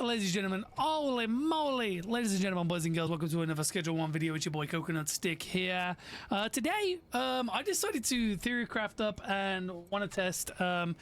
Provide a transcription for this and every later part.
Ladies and gentlemen, holy moly! Ladies and gentlemen, boys and girls, welcome to another Schedule 1 video. It's your boy Coconut Stick here. Today, I decided to theorycraft up and want to test a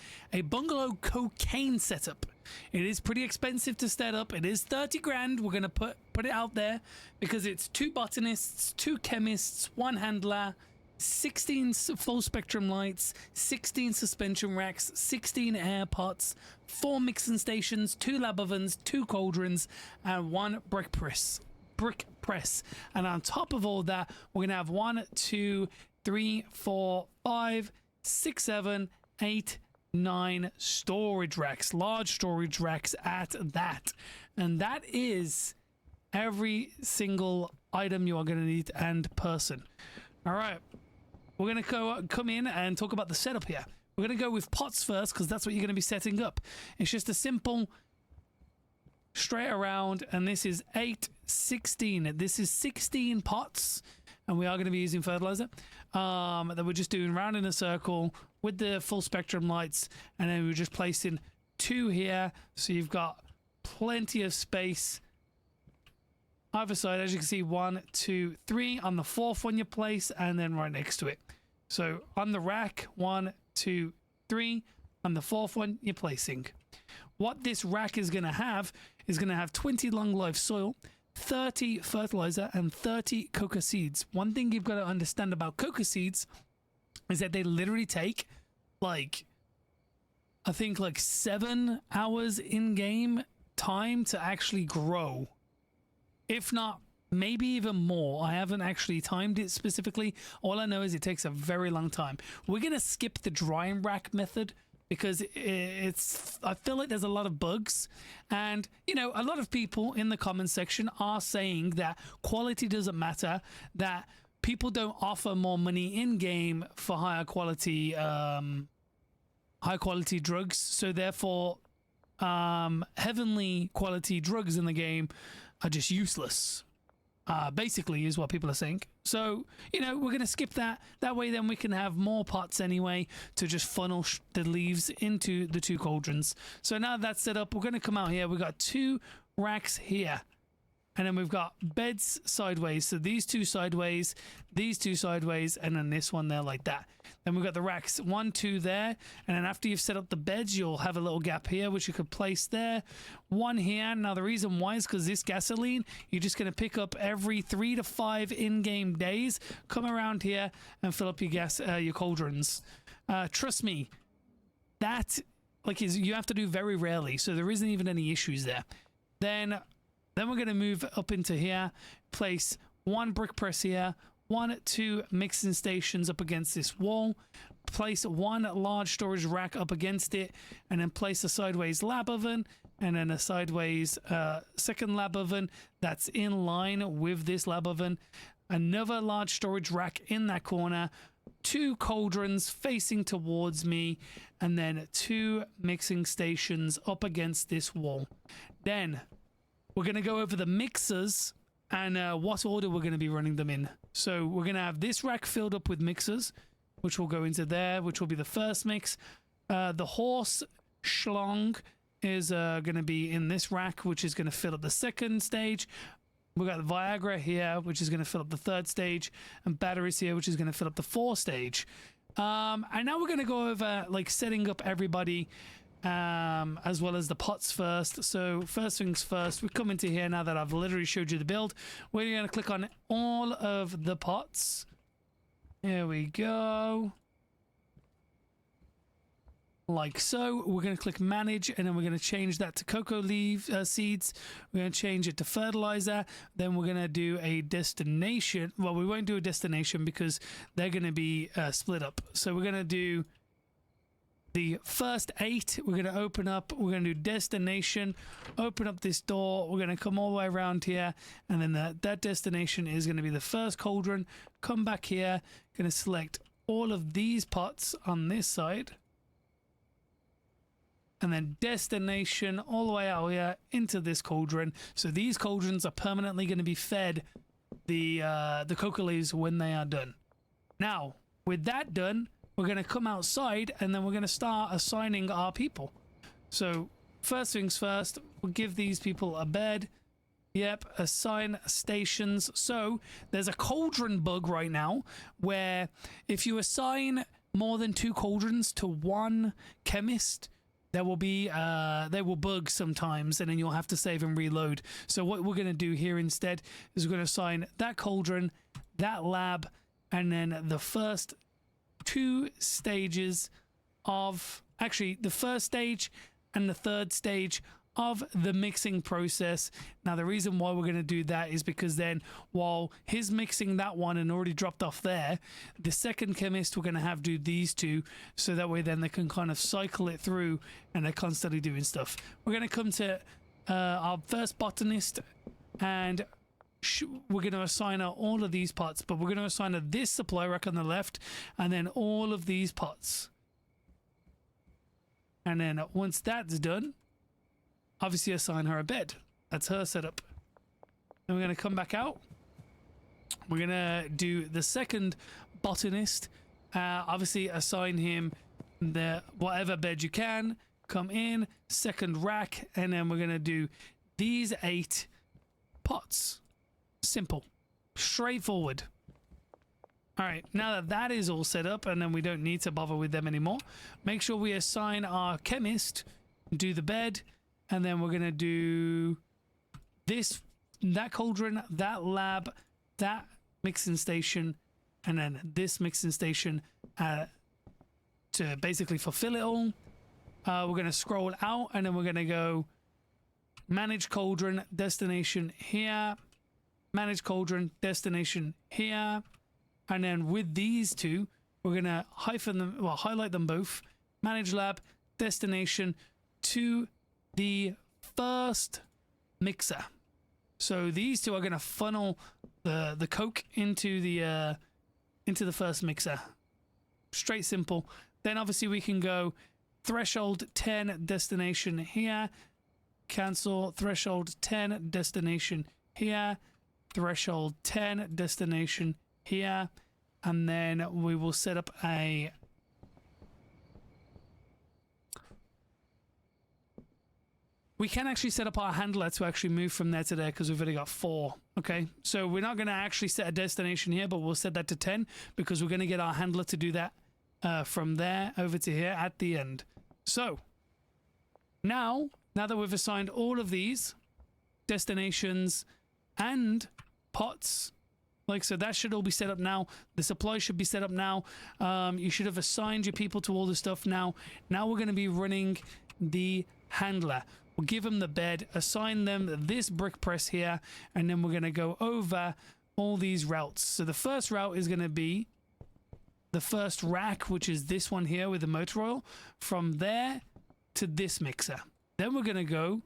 bungalow cocaine setup. It is pretty expensive to set up. It is 30 grand. We're going to put it out there because it's 2 botanists, 2 chemists, 1 handler, 16 full spectrum lights, 16 suspension racks, 16 air pots, 4 mixing stations, 2 lab ovens, 2 cauldrons, and 1 brick press. And on top of all that, we're gonna have 1, 2, 3, 4, 5, 6, 7, 8, 9 storage racks, large storage racks at that. And that is every single item you are going to need and person. All right, we're going to come in and talk about the setup here. We're going to go with pots first because that's what you're going to be setting up. It's just a simple straight around, and this is 8, 16. This is 16 pots, and we are going to be using fertilizer that we're just doing round in a circle with the full spectrum lights, and then we're just placing 2 here, so you've got plenty of space either side. As you can see, 1, 2, 3 on the 4th one you place, and then right next to it. So on the rack, 1, 2, 3. On the 4th one you're placing. What this rack is going to have is going to have 20 long life soil, 30 fertilizer, and 30 coca seeds. One thing you've got to understand about coca seeds is that they literally take like, I think like 7 hours in game time to actually grow. If not, maybe even more. I haven't actually timed it specifically. All I know is it takes a very long time. We're going to skip the drying rack method because I feel like there's a lot of bugs. And, you know, a lot of people in the comment section are saying that quality doesn't matter, that people don't offer more money in-game for high quality drugs. So therefore, heavenly quality drugs in the game are just useless, basically, is what people are saying. So, you know, we're going to skip that. That way then we can have more pots anyway to just funnel the leaves into the 2 cauldrons. So now that's set up, we're going to come out here. We've got 2 racks here, and then we've got beds sideways. So these 2 sideways, these 2 sideways, and then this one there like that. Then we've got the racks 1, 2 there, and then after you've set up the beds, you'll have a little gap here which you could place there. 1 here. Now the reason why is because this gasoline you're just going to pick up every 3 to 5 in-game days. Come around here and fill up your your cauldrons. Trust me, that you have to do very rarely, so there isn't even any issues there. Then we're going to move up into here, place 1 brick press here, 1, 2 mixing stations up against this wall, place 1 large storage rack up against it, and then place a sideways lab oven, and then a sideways second lab oven that's in line with this lab oven, another large storage rack in that corner, 2 cauldrons facing towards me, and then 2 mixing stations up against this wall. Then we're going to go over the mixers and what order we're going to be running them in. So we're going to have this rack filled up with mixers, which will go into there, which will be the first mix. The horse schlong is going to be in this rack, which is going to fill up the 2nd stage. We've got the Viagra here, which is going to fill up the 3rd stage, and batteries here, which is going to fill up the 4th stage. And now we're going to go over like setting up everybody, as well as the pots first. So first things first, we come into here now that I've literally showed you the build. We're going to click on all of the pots. There we go. Like so. We're going to click manage, and then we're going to change that to cocoa leaf seeds. We're going to change it to fertilizer. Then we're going to do a destination. Well, we won't do a destination because they're going to be split up. So we're going to do the first 8. We're going to open up. We're going to do destination, open up this door. We're going to come all the way around here, and then that destination is going to be the first cauldron. Come back here, going to select all of these pots on this side, and then destination all the way out here into this cauldron. So these cauldrons are permanently going to be fed the coca leaves when they are done. Now with that done, we're going to come outside, and then we're going to start assigning our people. So first things first, we'll give these people a bed. Yep, assign stations. So there's a cauldron bug right now where if you assign more than 2 cauldrons to one chemist, there will be they will bug sometimes, and then you'll have to save and reload. So what we're going to do here instead is we're going to assign that cauldron, that lab, and then the first 2 stages of, actually the first stage and the third stage of the mixing process. Now the reason why we're going to do that is because then while he's mixing that one and already dropped off there, the second chemist we're going to have do these 2, so that way then they can kind of cycle it through and they're constantly doing stuff. We're going to come to our first botanist, and we're going to assign her all of these pots, but we're going to assign her this supply rack on the left and then all of these pots. And then once that's done, obviously assign her a bed. That's her setup. Then we're going to come back out. We're going to do the second botanist. Obviously assign him the whatever bed you can. Come in, second rack, and then we're going to do these 8 pots. Simple. Straightforward. All right, now that that is all set up and then we don't need to bother with them anymore, make sure we assign our chemist, do the bed, and then we're going to do this, that cauldron, that lab, that mixing station, and then this mixing station to basically fulfill it all. We're going to scroll out and then we're going to go manage cauldron, destination here, manage cauldron, destination here. And then with these 2, we're going to hyphen them, well, highlight them both, manage lab, destination to the first mixer. So these 2 are going to funnel the coke into the first mixer. Straight simple. Then obviously we can go threshold 10 destination here, cancel threshold 10 destination here, threshold 10 destination here, and then we will set up a we can actually set up our handler to actually move from there to there because we've already got 4. Okay, so we're not going to actually set a destination here, but we'll set that to 10 because we're going to get our handler to do that from there over to here at the end. So now that we've assigned all of these destinations and pots, like so, that should all be set up now. The supply should be set up now. You should have assigned your people to all the stuff now. Now we're going to be running the handler. We'll give them the bed, assign them this brick press here, and then we're going to go over all these routes. So the first route is going to be the first rack, which is this one here with the motor oil, from there to this mixer. Then we're going to go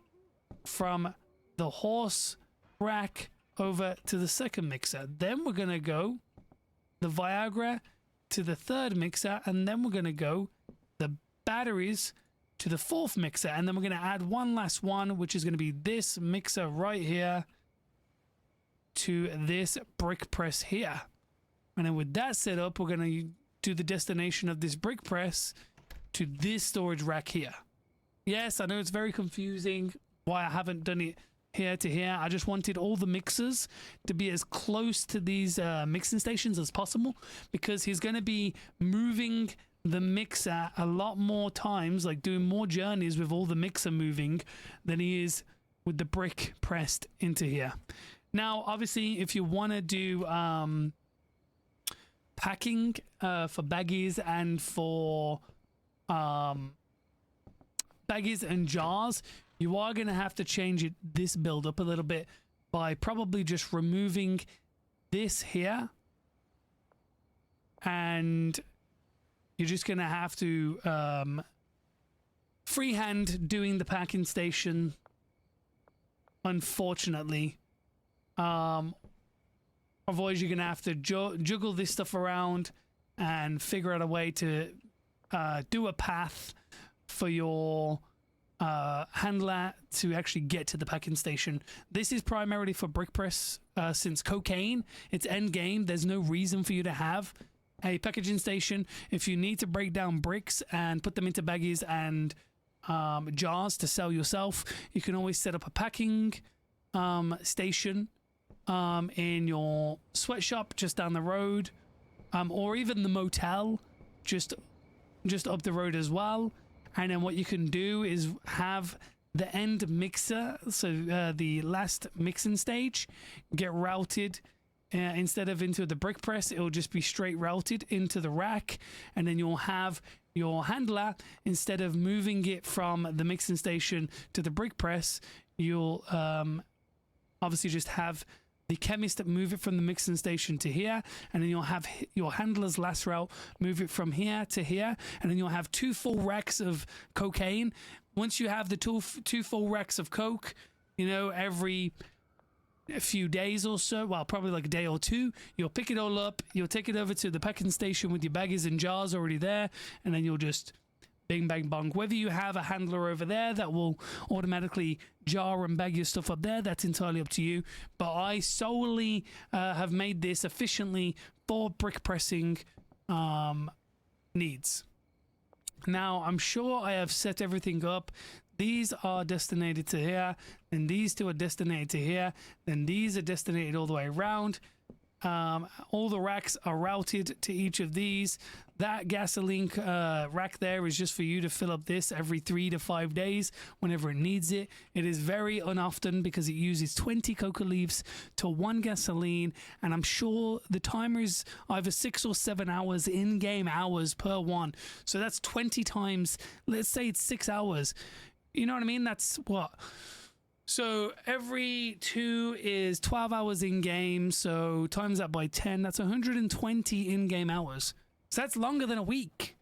from the horse rack over to the second mixer. Then we're going to go the Viagra to the third mixer, and then we're going to go the batteries to the 4th mixer, and then we're going to add one last one, which is going to be this mixer right here to this brick press here. And then with that set up, we're going to do the destination of this brick press to this storage rack here. Yes, I know it's very confusing why I haven't done it here to here. I just wanted all the mixers to be as close to these mixing stations as possible, because he's going to be moving the mixer a lot more times, like doing more journeys with all the mixer moving than he is with the brick pressed into here. Now, obviously, if you want to do packing for baggies and for baggies and jars, you are going to have to change this build up a little bit by probably just removing this here, and you're just going to have to freehand doing the packing station, unfortunately. Otherwise, you're going to have to juggle this stuff around and figure out a way to do a path for your handler to actually get to the packing station. This is primarily for brick press, since cocaine, it's end game. There's no reason for you to have a packaging station. If you need to break down bricks and put them into baggies and jars to sell yourself. You can always set up a packing station in your sweatshop just down the road, or even the motel just up the road as well. And then what you can do is have the end mixer, so the last mixing stage, get routed instead of into the brick press. It'll just be straight routed into the rack, and then you'll have your handler, instead of moving it from the mixing station to the brick press, you'll obviously just have the chemist move it from the mixing station to here, and then you'll have your handler's last route move it from here to here, and then you'll have 2 full racks of cocaine. Once you have the two full racks of coke, you know, every a few days or so, well, probably like a day or two, you'll pick it all up, you'll take it over to the packing station with your baggies and jars already there, and then you'll just bing, bang, bong. Whether you have a handler over there that will automatically jar and bag your stuff up there, that's entirely up to you. But I solely have made this efficiently for brick pressing needs. Now, I'm sure I have set everything up. These are destinated to here, and these 2 are destinated to here, then these are destinated all the way around. All the racks are routed to each of these. That gasoline rack there is just for you to fill up this every 3 to 5 days whenever it needs it. It is very unoften because it uses 20 coca leaves to 1 gasoline, and I'm sure the timer is either 6 or 7 hours in-game hours per one. So that's 20 times, let's say it's 6 hours. You know what I mean? That's what? So every 2 is 12 hours in-game, so times that by 10, that's 120 in-game hours. So that's longer than a week.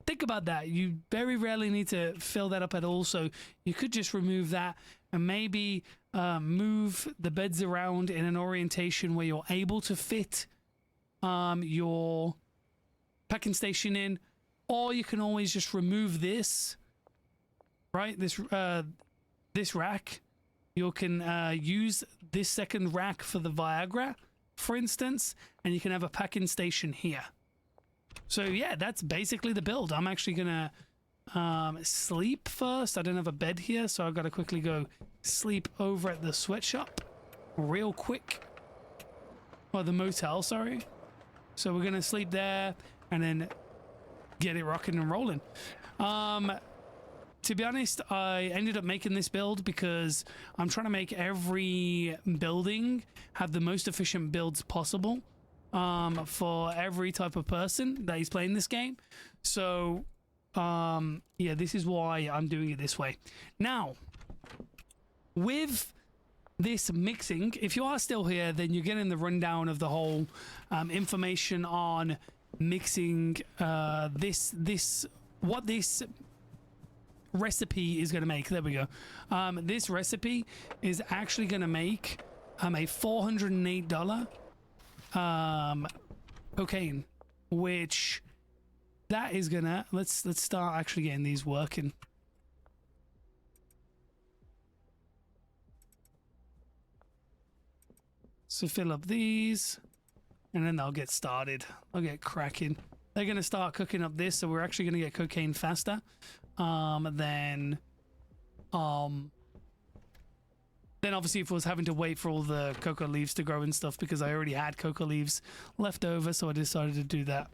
Think about that. You very rarely need to fill that up at all, so you could just remove that and maybe move the beds around in an orientation where you're able to fit your packing station in, or you can always just remove this, right? This rack. You can use this second rack for the Viagra, for instance, and you can have a packing station here. So yeah, that's basically the build. I'm actually gonna sleep first. I don't have a bed here, so I've got to quickly go sleep over at the sweatshop real quick. Or the motel, sorry. So we're gonna sleep there and then get it rocking and rolling. To be honest, I ended up making this build because I'm trying to make every building have the most efficient builds possible for every type of person that is playing this game. So, yeah, this is why I'm doing it this way. Now, with this mixing, if you are still here, then you're getting the rundown of the whole information on mixing what this recipe is going to make. There we go. This recipe is actually going to make a $408 cocaine, which that is gonna let's start actually getting these working. So fill up these and then they'll get started. I'll get cracking. They're going to start cooking up this, so we're actually going to get cocaine faster. Then obviously if I was having to wait for all the coca leaves to grow and stuff, because I already had coca leaves left over, so I decided to do that.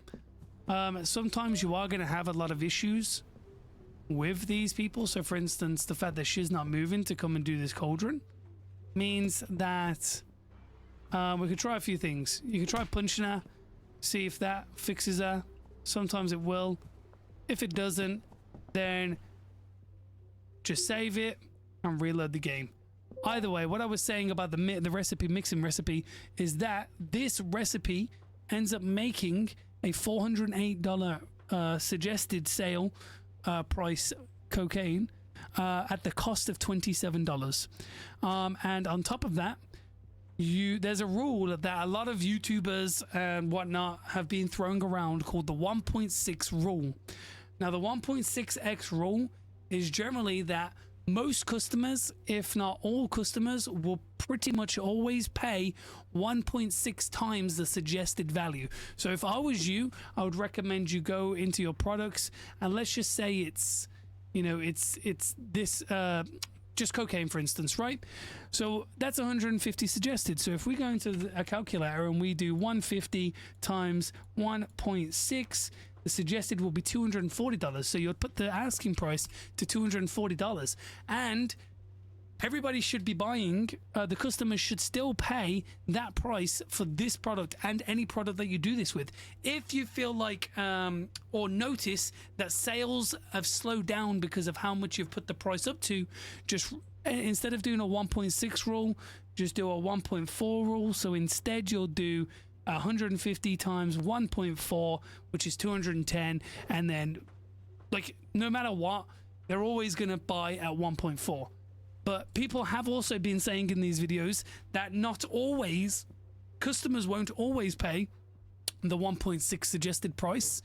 Sometimes you are going to have a lot of issues with these people. So for instance, the fact that she's not moving to come and do this cauldron means that we could try a few things. You could try punching her, see if that fixes her. Sometimes it will. If it doesn't, then just save it and reload the game. Either way, what I was saying about the mixing recipe is that this recipe ends up making a $408 suggested sale price cocaine at the cost of $27. And on top of that, there's a rule that a lot of YouTubers and whatnot have been throwing around called the 1.6 rule. Now, the 1.6x rule is generally that most customers, if not all customers, will pretty much always pay 1.6 times the suggested value. So if I was you, I would recommend you go into your products and let's just say it's you know, it's this just cocaine, for instance, right? So that's 150 suggested. So if we go into a calculator and we do 150 times 1.6, the suggested will be $240. So you'd put the asking price to $240, and everybody should be buying, the customers should still pay that price for this product and any product that you do this with. If you feel like or notice that sales have slowed down because of how much you've put the price up to, just instead of doing a 1.6 rule, just do a 1.4 rule. So instead you'll do 150 times 1.4, which is 210, and then, like, no matter what, they're always going to buy at 1.4. But people have also been saying in these videos that not always, customers won't always pay the 1.6 suggested price.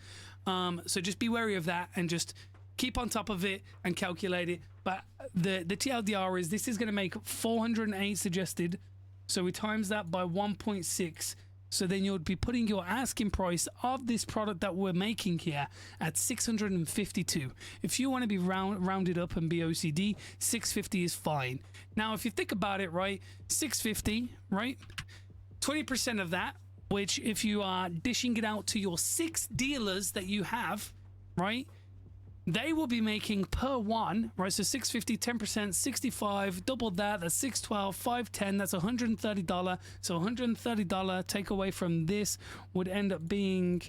So just be wary of that and just keep on top of it and calculate it. But the TLDR is this is going to make 408 suggested. So we times that by 1.6. So then you'll be putting your asking price of this product that we're making here at 652. If you want to be rounded up and be OCD, 650 is fine. Now, if you think about it, right, 650, right, 20% of that, which if you are dishing it out to your 6 dealers that you have, right, they will be making per one, right? So 650, 10%, 65, double that, that's 612, 510, that's $130. So $130 take away from this would end up being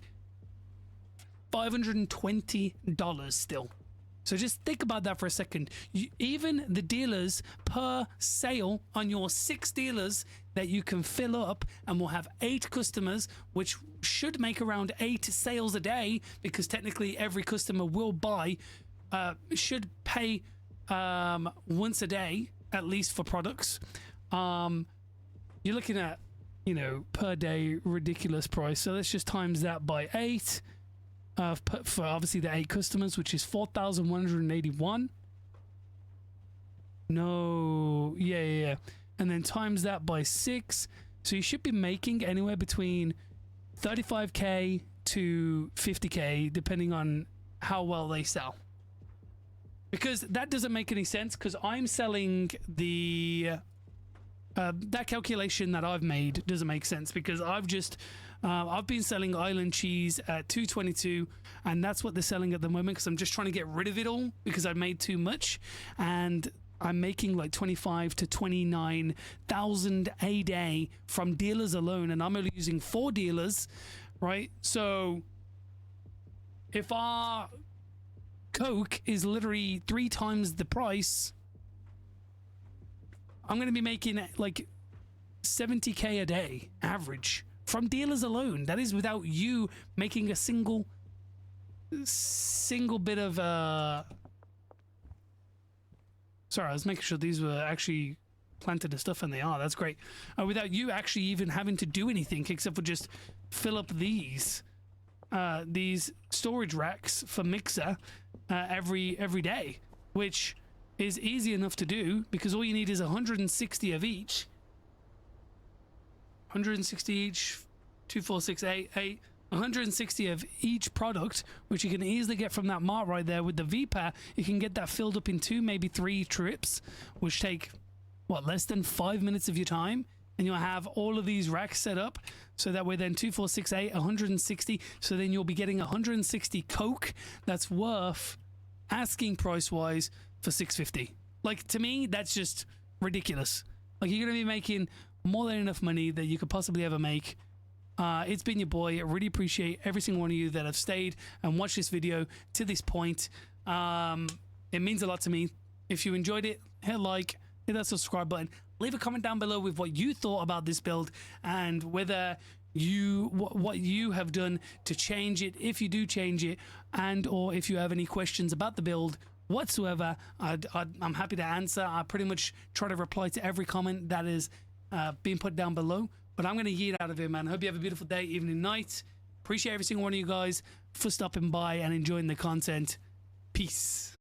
$520 still. So just think about that for a second. Even the dealers per sale on your 6 dealers that you can fill up and will have 8 customers, which should make around 8 sales a day, because technically every customer will buy, should pay once a day at least for products. You're looking at, you know, per day ridiculous price. So let's just times that by 8. For obviously the 8 customers, which is 4,181. No, yeah. And then times that by 6. So you should be making anywhere between 35k to 50k, depending on how well they sell. Because that doesn't make any sense, because I'm selling the that calculation that I've made doesn't make sense, because I've been selling island cheese at 222, and that's what they're selling at the moment, because I'm just trying to get rid of it all because I made too much, and I'm making like 25 to 29,000 a day from dealers alone, and I'm only using 4 dealers, right? So if our Coke is literally 3 times the price, I'm going to be making like 70k a day average from dealers alone. That is without you making a single bit of sorry, I was making sure these were actually planted and stuff, and they are. That's great. Without you actually even having to do anything except for just fill up these storage racks for mixer every day, which is easy enough to do, because all you need is 160 of each. 160 each, 2, 4, 6, 8, 8, 160 of each product, which you can easily get from that mart right there. With the VPA, you can get that filled up in 2, maybe 3 trips, which take, what, less than 5 minutes of your time, and you'll have all of these racks set up. So that way then 2, 4, 6, 8, 160. So then you'll be getting 160 Coke that's worth, asking price wise, for 650. Like, to me, that's just ridiculous. Like, you're going to be making more than enough money that you could possibly ever make. It's been your boy. I really appreciate every single one of you that have stayed and watched this video to this point. It means a lot to me. If you enjoyed it, hit like, hit that subscribe button, leave a comment down below with what you thought about this build, and whether what you have done to change it, if you do change it, and or if you have any questions about the build whatsoever. I'm happy to answer. I pretty much try to reply to every comment that is being put down below. But I'm going to yeet out of here, man. Hope you have a beautiful day, evening, night. Appreciate every single one of you guys for stopping by and enjoying the content. Peace.